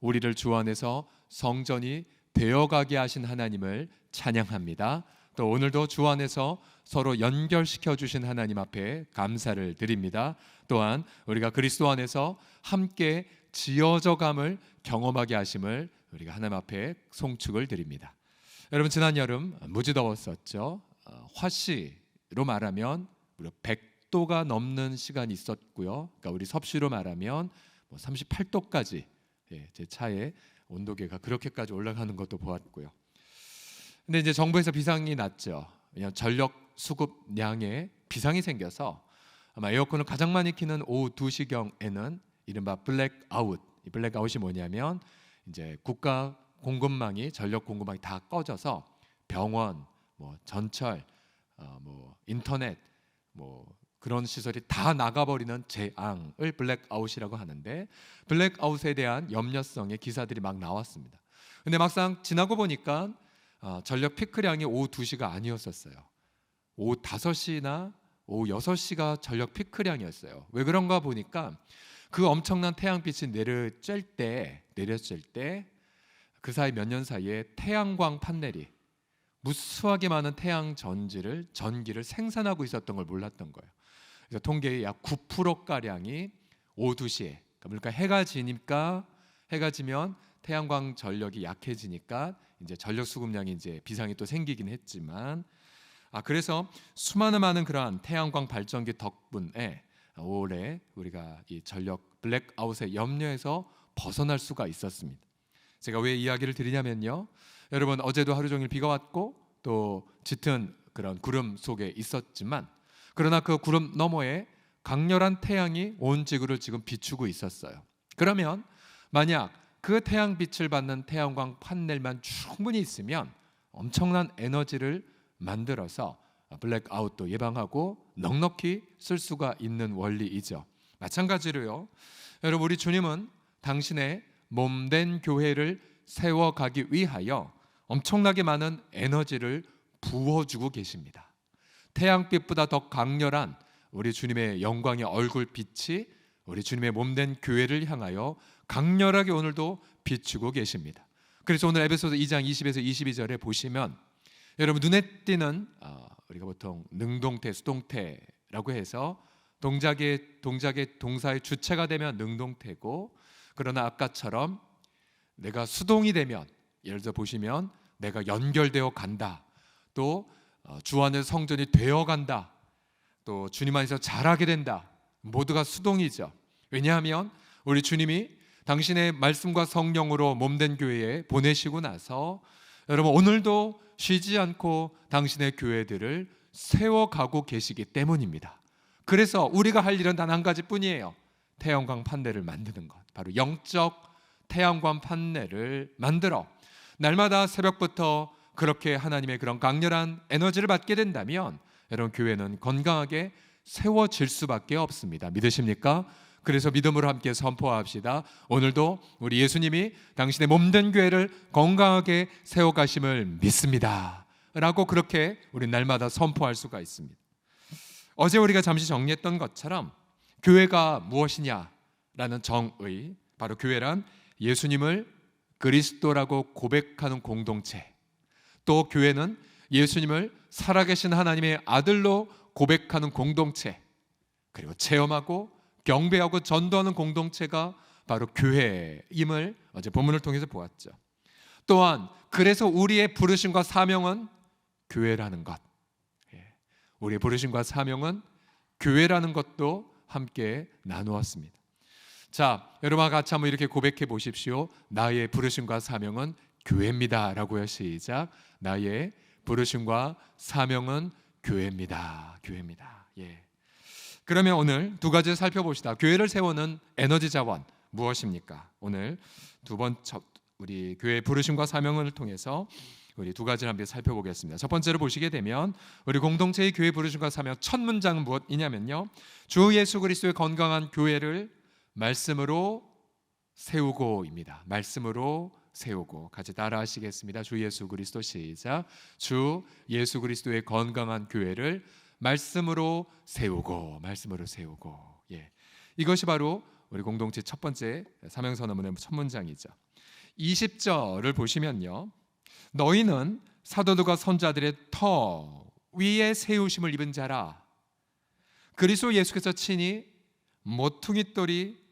우리를 주 안에서 성전이 되어가게 하신 하나님을 찬양합니다. 또 오늘도 주 안에서 서로 연결시켜 주신 하나님 앞에 감사를 드립니다. 또한 우리가 그리스도 안에서 함께 지어져감을 경험하게 하심을 우리가 하나님 앞에 송축을 드립니다. 여러분, 지난 여름 무지 더웠었죠. 화씨로 말하면 무려 100도가 넘는 시간이 있었고요. 그러니까 우리 섭씨로 말하면 38도까지 제 차에 온도계가 그렇게까지 올라가는 것도 보았고요. 근데 이제 정부에서 비상이 났죠. 그냥 전력 수급량에 비상이 생겨서 아마 에어컨을 가장 많이 켜는 오후 2시경에는 이른바 블랙아웃. 이 블랙아웃이 뭐냐면 이제 국가 공급망이 전력 공급망이 다 꺼져서 병원, 전철, 인터넷, 그런 시설이 다 나가버리는 재앙을 블랙아웃이라고 하는데, 블랙아웃에 대한 염려성의 기사들이 막 나왔습니다. 근데 막상 지나고 보니까 전력 피크량이 오후 2시가 아니었었어요. 오후 5시나 오후 6시가 전력 피크량이었어요. 왜 그런가 보니까 그 엄청난 태양빛이 내려질 때 그 사이 몇 년 사이에 태양광 판넬이 무수하게 많은 태양 전기를 생산하고 있었던 걸 몰랐던 거예요. 그래서 통계의 약 9%가량이 오후 2시에, 그러니까 해가 지면 태양광 전력이 약해지니까 이제 전력 수급량이 이제 비상이 또 생기긴 했지만, 그래서 수많은 많은 그러한 태양광 발전기 덕분에 올해 우리가 이 전력 블랙아웃의 염려에서 벗어날 수가 있었습니다. 제가 왜 이야기를 드리냐면요, 여러분, 어제도 하루 종일 비가 왔고 또 짙은 그런 구름 속에 있었지만, 그러나 그 구름 너머에 강렬한 태양이 온 지구를 지금 비추고 있었어요. 그러면 만약 그 태양빛을 받는 태양광 판넬만 충분히 있으면 엄청난 에너지를 만들어서 블랙아웃도 예방하고 넉넉히 쓸 수가 있는 원리이죠. 마찬가지로요, 여러분, 우리 주님은 당신의 몸된 교회를 세워가기 위하여 엄청나게 많은 에너지를 부어주고 계십니다. 태양빛보다 더 강렬한 우리 주님의 영광의 얼굴빛이 우리 주님의 몸된 교회를 향하여 강렬하게 오늘도 비추고 계십니다. 그래서 오늘 에베소서 2장 20에서 22절에 보시면, 여러분, 눈에 띄는 우리가 보통 능동태, 수동태라고 해서 동작의 동사의 주체가 되면 능동태고, 그러나 아까처럼 내가 수동이 되면, 예를 들어 보시면 내가 연결되어 간다, 또 주 안에서 성전이 되어 간다, 또 주님 안에서 자라게 된다, 모두가 수동이죠. 왜냐하면 우리 주님이 당신의 말씀과 성령으로 몸된 교회에 보내시고 나서 여러분, 오늘도 쉬지 않고 당신의 교회들을 세워가고 계시기 때문입니다. 그래서 우리가 할 일은 단 한 가지뿐이에요. 태양광 판넬을 만드는 것, 바로 영적 태양광 판넬을 만들어 날마다 새벽부터 그렇게 하나님의 그런 강렬한 에너지를 받게 된다면 여러분, 교회는 건강하게 세워질 수밖에 없습니다. 믿으십니까? 그래서 믿음으로 함께 선포합시다. 오늘도 우리 예수님이 당신의 몸된 교회를 건강하게 세워가심을 믿습니다 라고 그렇게 우리 날마다 선포할 수가 있습니다. 어제 우리가 잠시 정리했던 것처럼 교회가 무엇이냐라는 정의, 바로 교회란 예수님을 그리스도라고 고백하는 공동체, 또 교회는 예수님을 살아계신 하나님의 아들로 고백하는 공동체, 그리고 체험하고 경배하고 전도하는 공동체가 바로 교회임을 어제 본문을 통해서 보았죠. 또한 그래서 우리의 부르심과 사명은 교회라는 것, 우리의 부르심과 사명은 교회라는 것도 함께 나누었습니다. 자, 여러분과 같이 한번 이렇게 고백해 보십시오. 나의 부르심과 사명은 교회입니다 라고요. 시작. 나의 부르심과 사명은 교회입니다. 교회입니다. 그러면 오늘 두 가지를 살펴봅시다. 교회를 세우는 에너지 자원 무엇입니까? 오늘 두 번째 우리 교회의 부르심과 사명을 통해서 우리 두 가지를 함께 살펴보겠습니다. 첫 번째로 보시게 되면 우리 공동체의 교회 부르심과 사명 첫 문장은 무엇이냐면요, 주 예수 그리스도의 건강한 교회를 말씀으로 세우고입니다. 말씀으로 세우고. 같이 따라 하시겠습니다. 주 예수 그리스도. 시작. 주 예수 그리스도의 건강한 교회를 말씀으로 세우고. 말씀으로 세우고. 이것이 바로 우리 공동체 첫 번째 사명선언문의 첫 문장이죠. 20절을 보시면요, 너희는 사도들과 선자들의 터 위에 세우심을 입은 자라. 그리스도 예수께서 친히 모퉁이돌이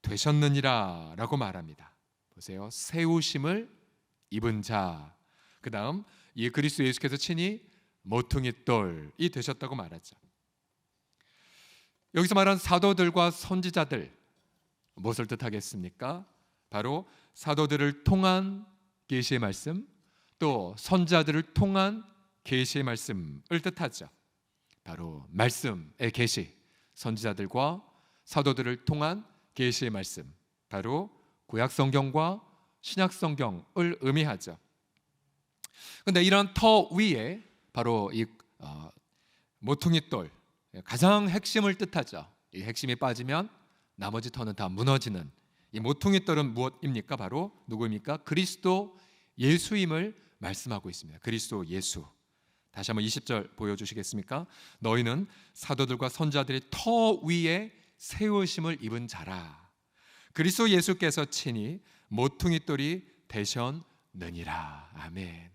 되셨느니라 라고 말합니다. 보세요, 세우심을 입은 자. 그 다음 이 그리스도 예수께서 친히 모퉁이돌이 되셨다고 말하죠. 여기서 말하는 사도들과 선지자들, 무엇을 뜻하겠습니까? 바로 사도들을 통한 계시의 말씀, 또 선자들을 통한 계시의 말씀을 뜻하죠. 바로 말씀의 계시, 선지자들과 사도들을 통한 계시의 말씀, 바로 구약 성경과 신약 성경을 의미하죠. 그런데 이런 터 위에 바로 이 모퉁이돌, 가장 핵심을 뜻하죠. 이 핵심이 빠지면 나머지 터는 다 무너지는 이 모퉁이돌은 무엇입니까? 바로 누구입니까? 그리스도 예수임을 말씀하고 있습니다. 그리스도 예수. 다시 한번 20절 보여주시겠습니까? 너희는 사도들과 선자들의 터 위에 세우심을 입은 자라. 그리스도 예수께서 친히 모퉁이돌이 되셨느니라. 아멘.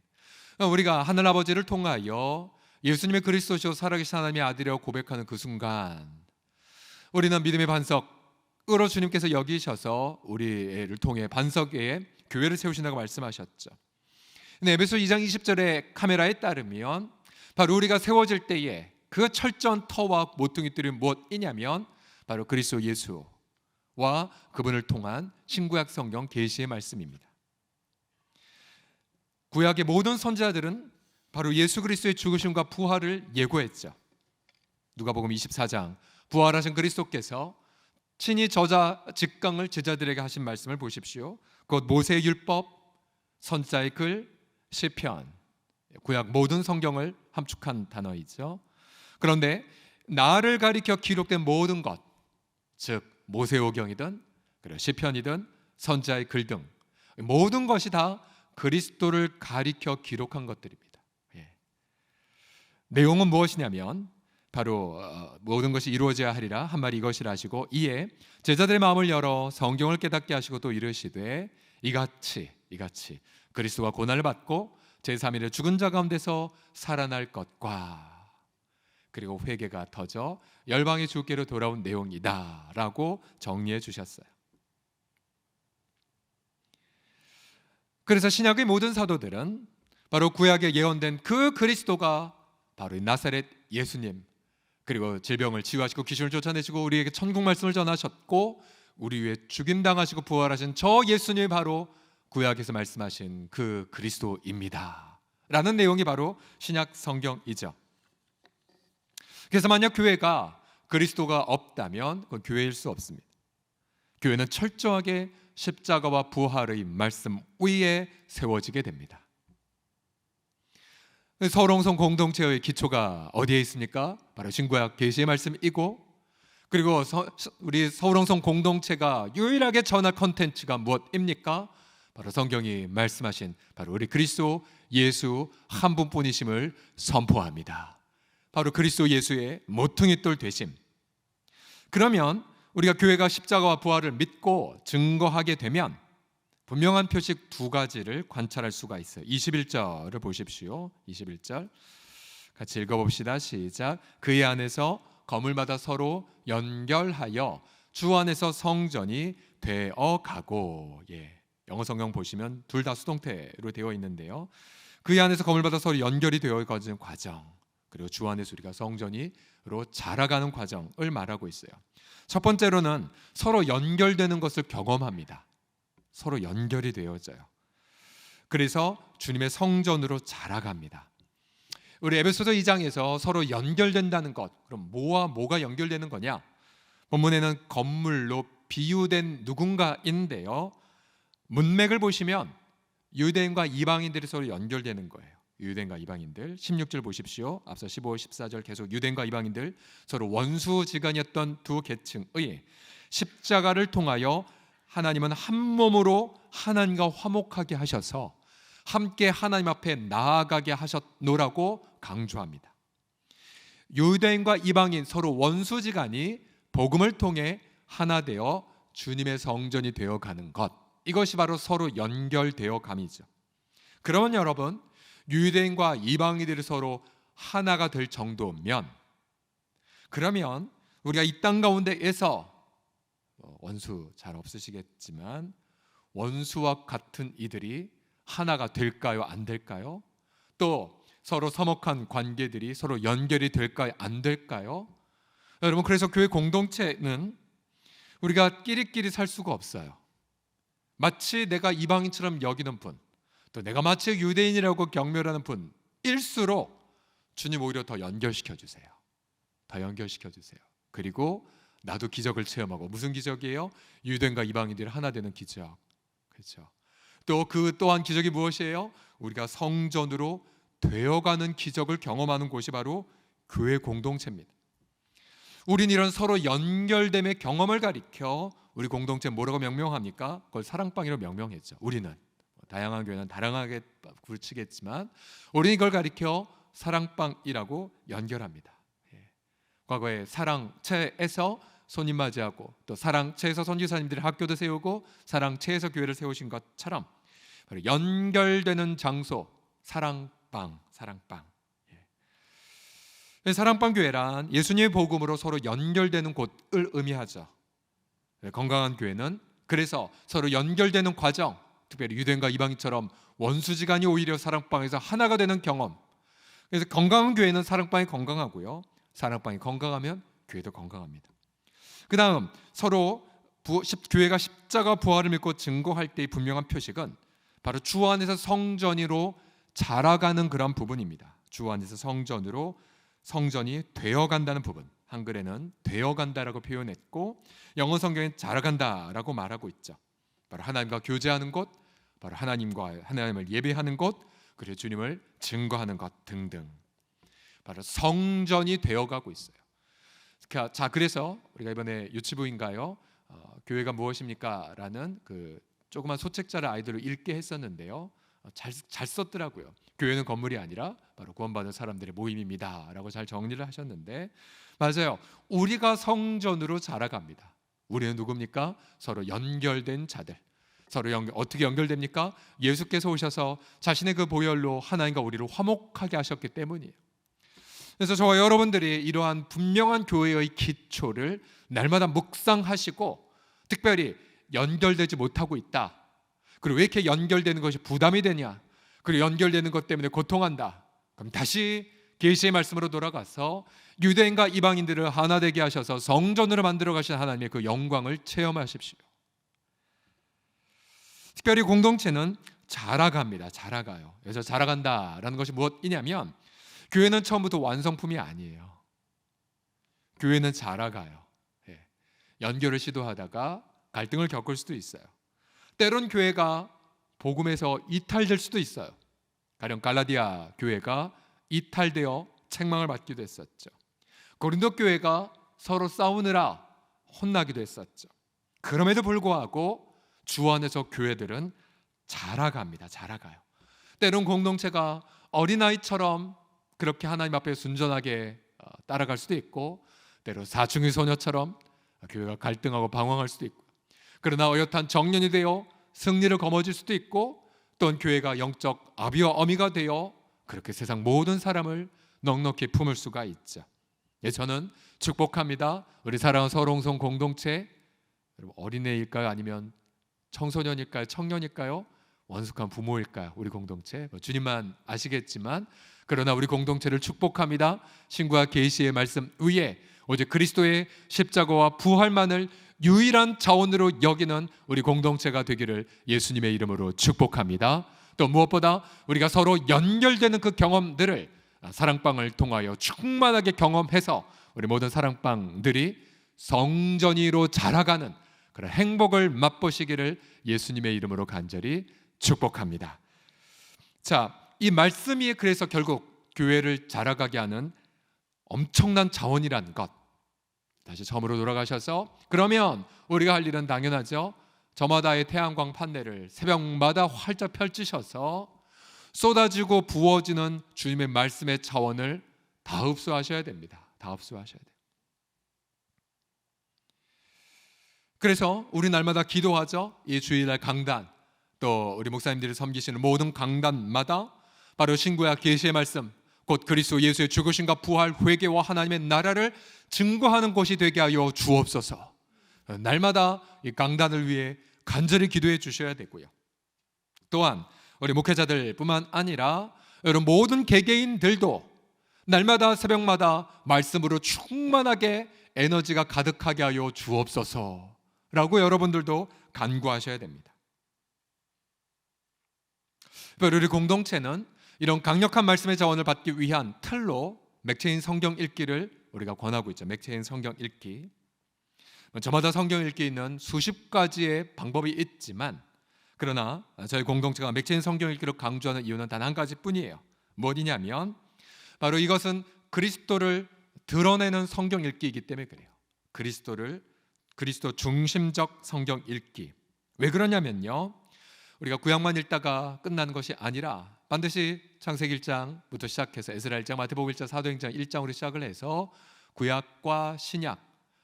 우리가 하늘아버지를 통하여 예수님의 그리스도시요 살아계신 하나님의 아들이라고 고백하는 그 순간, 우리는 믿음의 반석으로 주님께서 여기셔서 우리를 통해 반석에 교회를 세우신다고 말씀하셨죠. 근데 에베소 2장 20절의 카메라에 따르면 바로 우리가 세워질 때에 그 철저한 터와 모퉁이들이 무엇이냐면 바로 그리스도 예수와 그분을 통한 신구약 성경 계시의 말씀입니다. 구약의 모든 선지자들은 바로 예수 그리스도의 죽으심과 부활을 예고했죠. 누가복음 24장, 부활하신 그리스도께서 친히 저자 직강을 제자들에게 하신 말씀을 보십시오. 곧 모세의 율법, 선지자의 글, 시편, 구약 모든 성경을 함축한 단어이죠. 그런데 나를 가리켜 기록된 모든 것, 즉 모세오경이든 그리고 시편이든 선지자의 글 등 모든 것이 다 그리스도를 가리켜 기록한 것들입니다. 내용은 무엇이냐면 바로 모든 것이 이루어져야 하리라 한 말이 이것이라 하시고, 이에 제자들의 마음을 열어 성경을 깨닫게 하시고 또 이르시되 이같이 그리스도가 고난을 받고 제3일에 죽은 자 가운데서 살아날 것과 그리고 회개가 터져 열방의 주께로 돌아온 내용이다 라고 정리해 주셨어요. 그래서 신약의 모든 사도들은 바로 구약에 예언된 그 그리스도가 바로 나사렛 예수님, 그리고 질병을 치유하시고 귀신을 쫓아내시고 우리에게 천국 말씀을 전하셨고 우리 위해 죽임당하시고 부활하신 저 예수님이 바로 구약에서 말씀하신 그 그리스도입니다 라는 내용이 바로 신약 성경이죠. 그래서 만약 교회가 그리스도가 없다면 그건 교회일 수 없습니다. 교회는 철저하게 십자가와 부활의 말씀 위에 세워지게 됩니다. 서울홍성 공동체의 기초가 어디에 있습니까? 바로 신구약 계시의 말씀이고, 그리고 우리 서울홍성 공동체가 유일하게 전할 컨텐츠가 무엇입니까? 바로 성경이 말씀하신 바로 우리 그리스도 예수 한 분뿐이심을 선포합니다. 바로 그리스도 예수의 모퉁이돌 되심. 그러면 우리가 교회가 십자가와 부활을 믿고 증거하게 되면 분명한 표식 두 가지를 관찰할 수가 있어요. 21절을 보십시오. 21절 같이 읽어봅시다. 시작. 그의 안에서 거물마다 서로 연결하여 주 안에서 성전이 되어가고. 영어 성경 보시면 둘 다 수동태로 되어 있는데요, 그의 안에서 거물마다 서로 연결이 되어가는 과정, 그리고 주 안에서 우리가 성전이로 자라가는 과정을 말하고 있어요. 첫 번째로는 서로 연결되는 것을 경험합니다. 서로 연결이 되어져요. 그래서 주님의 성전으로 자라갑니다. 우리 에베소서 2장에서 서로 연결된다는 것, 그럼 뭐와 뭐가 연결되는 거냐? 본문에는 건물로 비유된 누군가인데요, 문맥을 보시면 유대인과 이방인들이 서로 연결되는 거예요. 유대인과 이방인들 16절 보십시오. 앞서 15, 14절 계속 유대인과 이방인들 서로 원수지간이었던 두 계층의 십자가를 통하여 하나님은 한 몸으로 하나님과 화목하게 하셔서 함께 하나님 앞에 나아가게 하셨노라고 강조합니다. 유대인과 이방인 서로 원수지간이 복음을 통해 하나 되어 주님의 성전이 되어가는 것, 이것이 바로 서로 연결되어 감이죠. 그러면 여러분, 유대인과 이방인들이 서로 하나가 될 정도면, 그러면 우리가 이 땅 가운데에서 원수 잘 없으시겠지만 원수와 같은 이들이 하나가 될까요? 안 될까요? 또 서로 서먹한 관계들이 서로 연결이 될까요? 안 될까요? 여러분, 그래서 교회 공동체는 우리가 끼리끼리 살 수가 없어요. 마치 내가 이방인처럼 여기는 분, 또 내가 마치 유대인이라고 경멸하는 분일수록 주님 오히려 더 연결시켜 주세요. 더 연결시켜 주세요. 그리고 나도 기적을 체험하고, 무슨 기적이에요? 유대인과 이방인들이 하나 되는 기적. 그렇죠. 또 그 또한 기적이 무엇이에요? 우리가 성전으로 되어가는 기적을 경험하는 곳이 바로 교회 공동체입니다. 우린 이런 서로 연결됨의 경험을 가리켜 우리 공동체 뭐라고 명명합니까? 그걸 사랑방이라고 명명했죠. 우리는 다양한 교회는 다양하게 부르치겠지만 우리는 이걸 가리켜 사랑방이라고 연결합니다. 과거에 사랑체에서 손님 맞이하고, 또 사랑체에서 선지자님들이 학교도 세우고, 사랑체에서 교회를 세우신 것처럼 바로 연결되는 장소, 사랑방. 사랑방 교회란 예수님의 복음으로 서로 연결되는 곳을 의미하죠. 건강한 교회는 그래서 서로 연결되는 과정, 특별히 유대인과 이방인처럼 원수지간이 오히려 사랑방에서 하나가 되는 경험. 그래서 건강한 교회는 사랑방이 건강하고요, 사랑방이 건강하면 교회도 건강합니다. 그 다음, 서로 교회가 십자가 부활을 믿고 증거할 때의 분명한 표식은 바로 주 안에서 성전으로 자라가는 그런 부분입니다. 주 안에서 성전이 되어간다는 부분, 한글에는 되어간다라고 표현했고, 영어 성경엔 자라간다라고 말하고 있죠. 바로 하나님과 교제하는 곳, 바로 하나님을 예배하는 곳, 그리고 주님을 증거하는 것 등등, 바로 성전이 되어가고 있어요. 자, 그래서 우리가 이번에 유치부인가요? 교회가 무엇입니까? 라는 그 조그만 소책자를 아이들로 읽게 했었는데요. 잘 썼더라고요. 교회는 건물이 아니라 바로 구원받은 사람들의 모임입니다 라고 잘 정리를 하셨는데, 맞아요. 우리가 성전으로 자라갑니다. 우리는 누굽니까? 서로 연결된 자들. 어떻게 연결됩니까? 예수께서 오셔서 자신의 그 보혈로 하나님과 우리를 화목하게 하셨기 때문이에요. 그래서 저와 여러분들이 이러한 분명한 교회의 기초를 날마다 묵상하시고, 특별히 연결되지 못하고 있다, 그리고 왜 이렇게 연결되는 것이 부담이 되냐, 그리고 연결되는 것 때문에 고통한다, 그럼 다시 계시의 말씀으로 돌아가서 유대인과 이방인들을 하나 되게 하셔서 성전으로 만들어 가신 하나님의 그 영광을 체험하십시오. 특별히 공동체는 자라가요. 그래서 자라간다라는 것이 무엇이냐면, 교회는 처음부터 완성품이 아니에요. 교회는 자라가요. 연결을 시도하다가 갈등을 겪을 수도 있어요. 때론 교회가 복음에서 이탈될 수도 있어요. 가령 갈라디아 교회가 이탈되어 책망을 받기도 했었죠. 고린도 교회가 서로 싸우느라 혼나기도 했었죠. 그럼에도 불구하고 주 안에서 교회들은 자라가요. 때론 공동체가 어린아이처럼 그렇게 하나님 앞에 순전하게 따라갈 수도 있고, 때로 사춘기 소녀처럼 교회가 갈등하고 방황할 수도 있고, 그러나 어엿한 정년이 되어 승리를 거머쥘 수도 있고, 또는 교회가 영적 아비와 어미가 되어 그렇게 세상 모든 사람을 넉넉히 품을 수가 있죠. 저는 축복합니다. 우리 사랑하는 서롱성 공동체, 여러분, 어린애일까요? 아니면 청소년일까요? 청년일까요? 원숙한 부모일까요? 우리 공동체, 주님만 아시겠지만, 그러나 우리 공동체를 축복합니다. 신구와 계시의 말씀 위에 오직 그리스도의 십자가와 부활만을 유일한 자원으로 여기는 우리 공동체가 되기를 예수님의 이름으로 축복합니다. 또 무엇보다 우리가 서로 연결되는 그 경험들을 사랑방을 통하여 충만하게 경험해서 우리 모든 사랑방들이 성전이로 자라가는 그런 행복을 맛보시기를 예수님의 이름으로 간절히 축복합니다. 자, 이 말씀이 그래서 결국 교회를 자라가게 하는 엄청난 자원이라는 것, 다시 처음으로 돌아가셔서, 그러면 우리가 할 일은 당연하죠. 저마다의 태양광 판넬을 새벽마다 활짝 펼치셔서 쏟아지고 부어지는 주님의 말씀의 자원을 다 흡수하셔야 됩니다. 다 흡수하셔야 돼요. 그래서 우리 날마다 기도하죠. 이 주일날 강단, 또 우리 목사님들이 섬기시는 모든 강단마다 바로 신구약 계시의 말씀, 곧 그리스도 예수의 죽으심과 부활, 회개와 하나님의 나라를 증거하는 곳이 되게 하여 주옵소서. 날마다 이 강단을 위해 간절히 기도해 주셔야 되고요. 또한 우리 목회자들뿐만 아니라 여러분 모든 개개인들도 날마다 새벽마다 말씀으로 충만하게 에너지가 가득하게 하여 주옵소서라고 여러분들도 간구하셔야 됩니다. 우리 공동체는 이런 강력한 말씀의 자원을 받기 위한 틀로 맥체인 성경 읽기를 우리가 권하고 있죠. 맥체인 성경 읽기. 저마다 성경 읽기는 수십 가지의 방법이 있지만, 그러나 저희 공동체가 맥체인 성경 읽기를 강조하는 이유는 단 한 가지뿐이에요. 뭐냐면 바로 이것은 그리스도를 드러내는 성경 읽기이기 때문에 그래요. 그리스도 중심적 성경 읽기. 왜 그러냐면요, 우리가 구약만 읽다가 끝나는 것이 아니라 반드시 창세기 1장부터 시작해서 에스라 1장, 마태복음 1장, 사도행전 1장으로 시작을 해서 구약과 신약,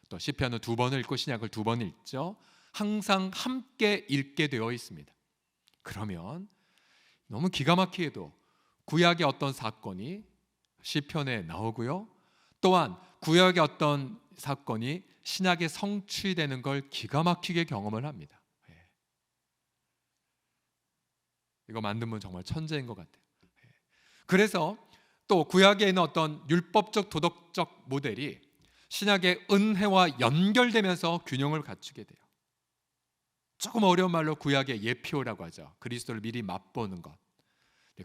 또 시편은 2번을 읽고 신약을 2번 읽죠. 항상 함께 읽게 되어 있습니다. 그러면 너무 기가 막히게도 구약의 어떤 사건이 시편에 나오고요, 또한 구약의 어떤 사건이 신약에 성취되는 걸 기가 막히게 경험을 합니다. 이거 만든 분 정말 천재인 것 같아요. 그래서 또 구약에 있는 어떤 율법적 도덕적 모델이 신약의 은혜와 연결되면서 균형을 갖추게 돼요. 조금 어려운 말로 구약의 예표라고 하죠. 그리스도를 미리 맛보는 것.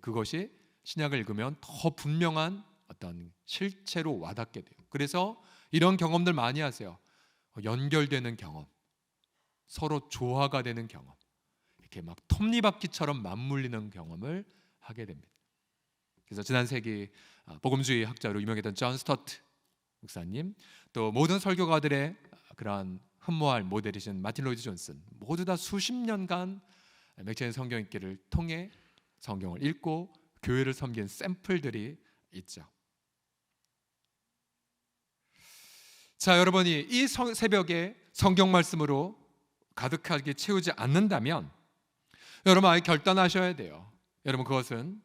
그것이 신약을 읽으면 더 분명한 어떤 실체로 와닿게 돼요. 그래서 이런 경험들 많이 하세요. 연결되는 경험, 서로 조화가 되는 경험, 이렇게 막 톱니바퀴처럼 맞물리는 경험을 하게 됩니다. 그래서 지난 세기 복음주의 학자로 유명했던 존 스토트 목사님, 또 모든 설교가들의 그러한 흠모할 모델이신 마틴 로이드 존슨, 모두 다 수십 년간 맥체인 성경 읽기를 통해 성경을 읽고 교회를 섬긴 샘플들이 있죠. 자, 여러분이 이 새벽에 성경 말씀으로 가득하게 채우지 않는다면 여러분 아예 결단하셔야 돼요. 여러분, 그것은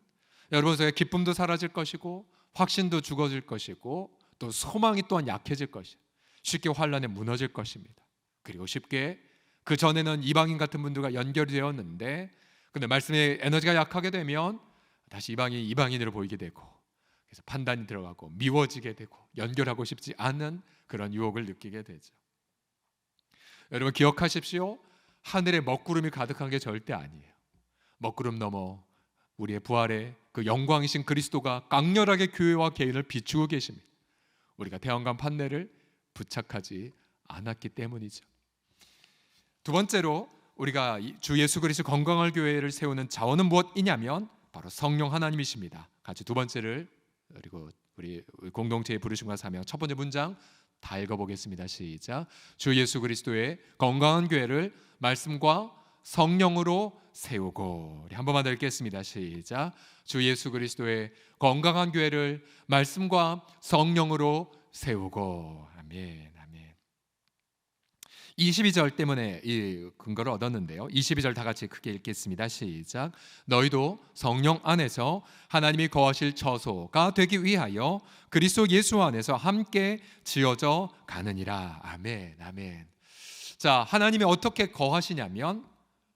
여러분 속에 기쁨도 사라질 것이고 확신도 죽어질 것이고 또 소망이 또한 약해질 것이에요. 쉽게 환란에 무너질 것입니다. 그리고 쉽게 그 전에는 이방인 같은 분들과 연결이 되었는데, 근데 말씀의 에너지가 약하게 되면 다시 이방인이 이방인으로 보이게 되고, 그래서 판단이 들어가고 미워지게 되고 연결하고 싶지 않은 그런 유혹을 느끼게 되죠. 여러분 기억하십시오. 하늘에 먹구름이 가득한 게 절대 아니에요. 먹구름 넘어 우리의 부활의 그 영광이신 그리스도가 강렬하게 교회와 개인을 비추고 계십니다. 우리가 태양광 판넬을 부착하지 않았기 때문이죠. 두 번째로 우리가 주 예수 그리스도 건강할 교회를 세우는 자원은 무엇이냐면 바로 성령 하나님이십니다. 같이 두 번째를, 그리고 우리 공동체의 부르심과 사명 첫 번째 문장 다 읽어보겠습니다. 시작. 주 예수 그리스도의 건강한 교회를 말씀과 성령으로 세우고. 우리 한 번만 더 읽겠습니다. 시작. 주 예수 그리스도의 건강한 교회를 말씀과 성령으로 세우고. 아멘, 아멘. 22절 때문에 이 근거를 얻었는데요. 22절 다 같이 크게 읽겠습니다. 시작. 너희도 성령 안에서 하나님이 거하실 처소가 되기 위하여 그리스도 예수 안에서 함께 지어져 가느니라. 아멘, 아멘. 자, 하나님이 어떻게 거하시냐면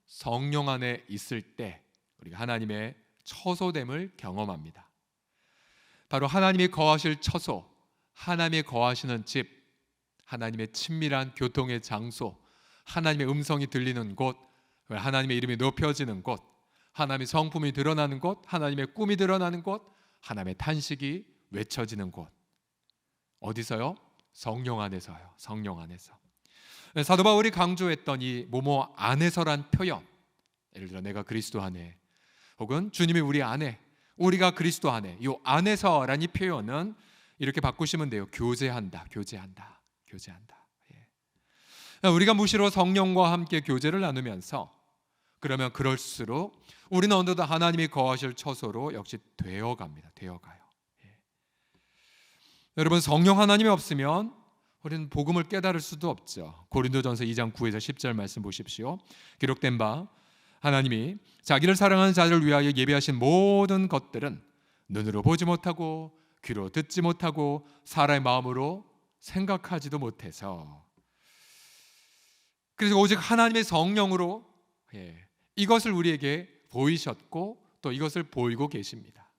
성령 안에 있을 때 우리가 하나님의 처소됨을 경험합니다. 바로 하나님이 거하실 처소, 하나님이 거하시는 집, 하나님의 친밀한 교통의 장소, 하나님의 음성이 들리는 곳, 하나님의 이름이 높여지는 곳, 하나님의 성품이 드러나는 곳, 하나님의 꿈이 드러나는 곳, 하나님의 탄식이 외쳐지는 곳. 어디서요? 성령 안에서요. 성령 안에서. 사도 바울이 강조했던 이 뭐뭐 안에서란 표현, 예를 들어 내가 그리스도 안에, 혹은 주님이 우리 안에, 우리가 그리스도 안에, 이 안에서란 이 표현은 이렇게 바꾸시면 돼요. 교제한다, 교제한다, 교제한다. 우리가 무시로 성령과 함께 교제를 나누면서, 그러면 그럴수록 우리는 어느덧 하나님이 거하실 처소로 역시 되어갑니다. 되어가요. 여러분, 성령 하나님이 없으면 우리는 복음을 깨달을 수도 없죠. 고린도전서 2장 9에서 10절 말씀 보십시오. 기록된 바 하나님이 자기를 사랑하는 자들을 위하여 예비하신 모든 것들은 눈으로 보지 못하고 귀로 듣지 못하고 사람의 마음으로 생각하지도 못해서, 그래서 오직 하나님의 성령으로 이것을 우리에게 보이셨고 또 이것을 보이고 계십니다.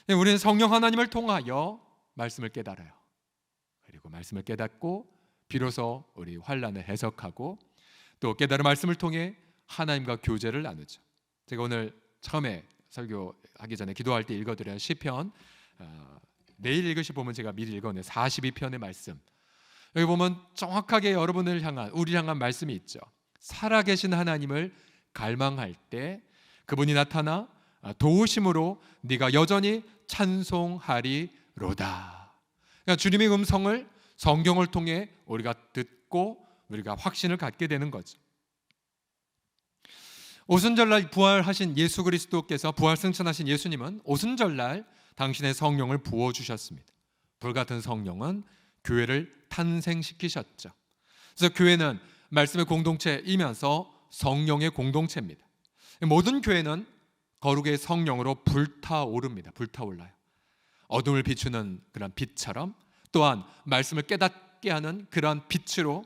우리는 성령 하나님을 통하여 말씀을 깨달아요. 그리고 말씀을 깨닫고 비로소 우리 환란을 해석하고 또 깨달은 말씀을 통해 하나님과 교제를 나누죠. 제가 오늘 처음에 설교하기 전에 기도할 때 읽어드린 시편, 내일 읽으시 보면 제가 미리 읽어낸 42편의 말씀, 여기 보면 정확하게 여러분을 향한, 우리 향한 말씀이 있죠. 살아계신 하나님을 갈망할 때 그분이 나타나 도우심으로 네가 여전히 찬송하리로다. 그러니까 주님의 음성을 성경을 통해 우리가 듣고 우리가 확신을 갖게 되는 거죠. 오순절날 부활하신 예수 그리스도께서, 부활 승천하신 예수님은 오순절날 당신의 성령을 부어주셨습니다. 불같은 성령은 교회를 탄생시키셨죠. 그래서 교회는 말씀의 공동체이면서 성령의 공동체입니다. 모든 교회는 거룩의 성령으로 불타오릅니다. 불타올라요. 어둠을 비추는 그런 빛처럼, 또한 말씀을 깨닫게 하는 그런 빛으로,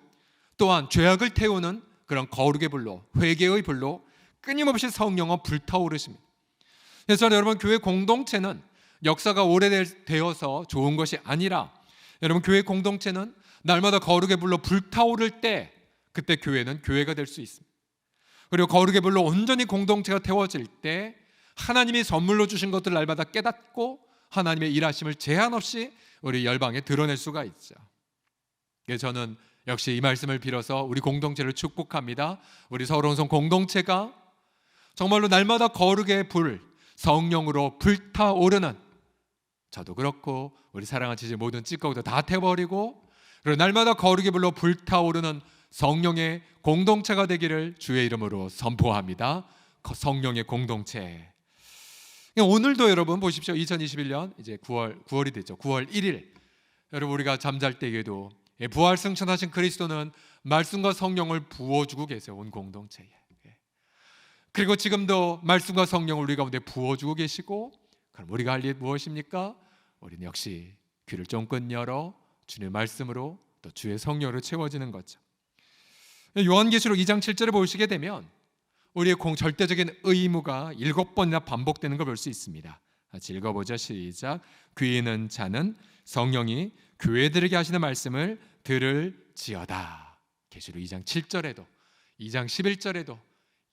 또한 죄악을 태우는 그런 거룩의 불로, 회개의 불로 끊임없이 성령은 불타오르십니다. 그래서 여러분, 교회 공동체는 역사가 오래되어서 좋은 것이 아니라, 여러분, 교회 공동체는 날마다 거룩의 불로 불타오를 때 그때 교회는 교회가 될 수 있습니다. 그리고 거룩의 불로 온전히 공동체가 태워질 때 하나님이 선물로 주신 것들을 날마다 깨닫고 하나님의 일하심을 제한 없이 우리 열방에 드러낼 수가 있죠. 그래서 저는 역시 이 말씀을 빌어서 우리 공동체를 축복합니다. 우리 서울원성 공동체가 정말로 날마다 거룩의 불, 성령으로 불타오르는, 저도 그렇고 우리 사랑하는 모든 찌꺼기도 다 태워버리고, 그리고 날마다 거룩의 불로 불타오르는 성령의 공동체가 되기를 주의 이름으로 선포합니다. 성령의 공동체. 오늘도 여러분 보십시오. 2021년 이제 9월이 됐죠. 9월 1일 여러분, 우리가 잠잘 때에도 부활 승천하신 그리스도는 말씀과 성령을 부어주고 계세요. 온 공동체에. 그리고 지금도 말씀과 성령을 우리 가운데 부어주고 계시고, 그럼 우리가 할 일 무엇입니까? 우리는 역시 귀를 쫑긋 열어 주님의 말씀으로 또 주의 성령으로 채워지는 거죠. 요한계시록 2장 7절에 보시게 되면 우리의 절대적인 의무가 7번이나 반복되는 걸 볼 수 있습니다. 같이 읽어보죠. 시작. 귀 있는 자는 성령이 교회들에게 하시는 말씀을 들을지어다. 계시록 2장 7절에도, 2장 11절에도,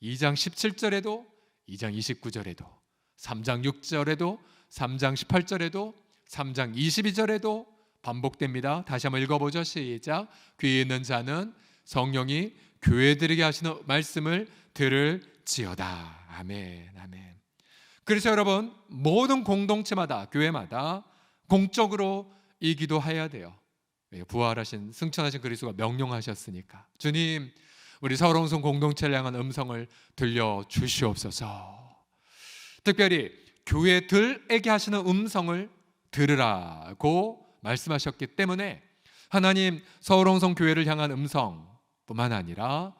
2장 17절에도, 2장 29절에도, 3장 6절에도, 3장 18절에도, 3장 22절에도 반복됩니다. 다시 한번 읽어보죠. 시작. 귀 있는 자는 성령이 교회들에게 하시는 말씀을 들을지어다. 아멘, 아멘. 그래서 여러분, 모든 공동체마다, 교회마다 공적으로 이 기도해야 돼요. 부활하신, 승천하신 그리스도가 명령하셨으니까. 주님, 우리 서울원성 공동체를 향한 음성을 들려주시옵소서. 특별히 교회들에게 하시는 음성을 들으라고 말씀하셨기 때문에 하나님, 서울원성 교회를 향한 음성뿐만 아니라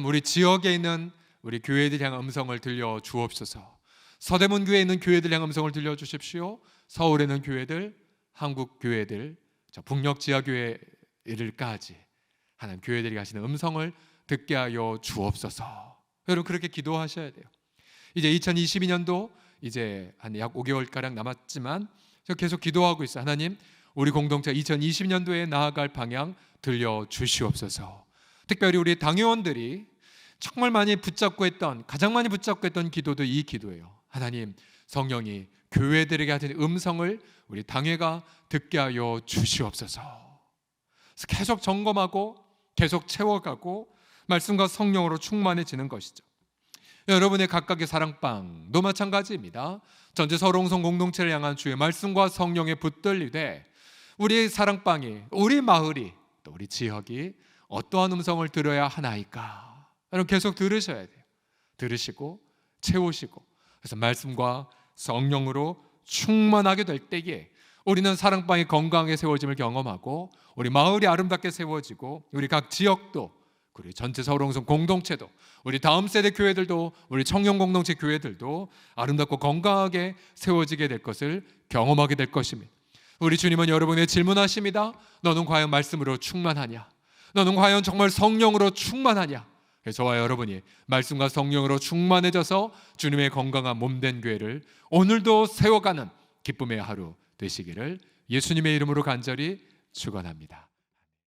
우리 지역에 있는 우리 교회들 향한 음성을 들려주옵소서. 서대문 교회에 있는 교회들 향한 음성을 들려주십시오. 서울에 있는 교회들, 한국 교회들, 북녘 지하교회들까지 하나님, 교회들이 하시는 음성을 듣게 하여 주옵소서. 여러분, 그렇게 기도하셔야 돼요. 이제 2022년도 이제 한 약 5개월가량 남았지만 계속 기도하고 있어요. 하나님, 우리 공동체 2020년도에 나아갈 방향 들려주시옵소서. 특별히 우리 당회원들이 정말 많이 붙잡고 했던, 가장 많이 붙잡고 했던 기도도 이 기도예요. 하나님, 성령이 교회들에게 하신 음성을 우리 당회가 듣게 하여 주시옵소서. 그래서 계속 점검하고 계속 채워가고 말씀과 성령으로 충만해지는 것이죠. 여러분의 각각의 사랑방도 마찬가지입니다. 전체 서울홍성 공동체를 향한 주의 말씀과 성령에 붙들리되 우리 사랑방이, 우리 마을이, 또 우리 지역이 어떠한 음성을 들어야 하나이까? 여러분, 계속 들으셔야 돼요. 들으시고 채우시고, 그래서 말씀과 성령으로 충만하게 될 때에 우리는 사랑방이 건강하게 세워짐을 경험하고 우리 마을이 아름답게 세워지고 우리 각 지역도 우리 전체 서울홍성 공동체도 우리 다음 세대 교회들도 우리 청년 공동체 교회들도 아름답고 건강하게 세워지게 될 것을 경험하게 될 것입니다. 우리 주님은 여러분의 질문하십니다. 너는 과연 말씀으로 충만하냐? 너는 과연 정말 성령으로 충만하냐? 저와 여러분이 말씀과 성령으로 충만해져서 주님의 건강한 몸된 교회를 오늘도 세워가는 기쁨의 하루 되시기를 예수님의 이름으로 간절히 축원합니다.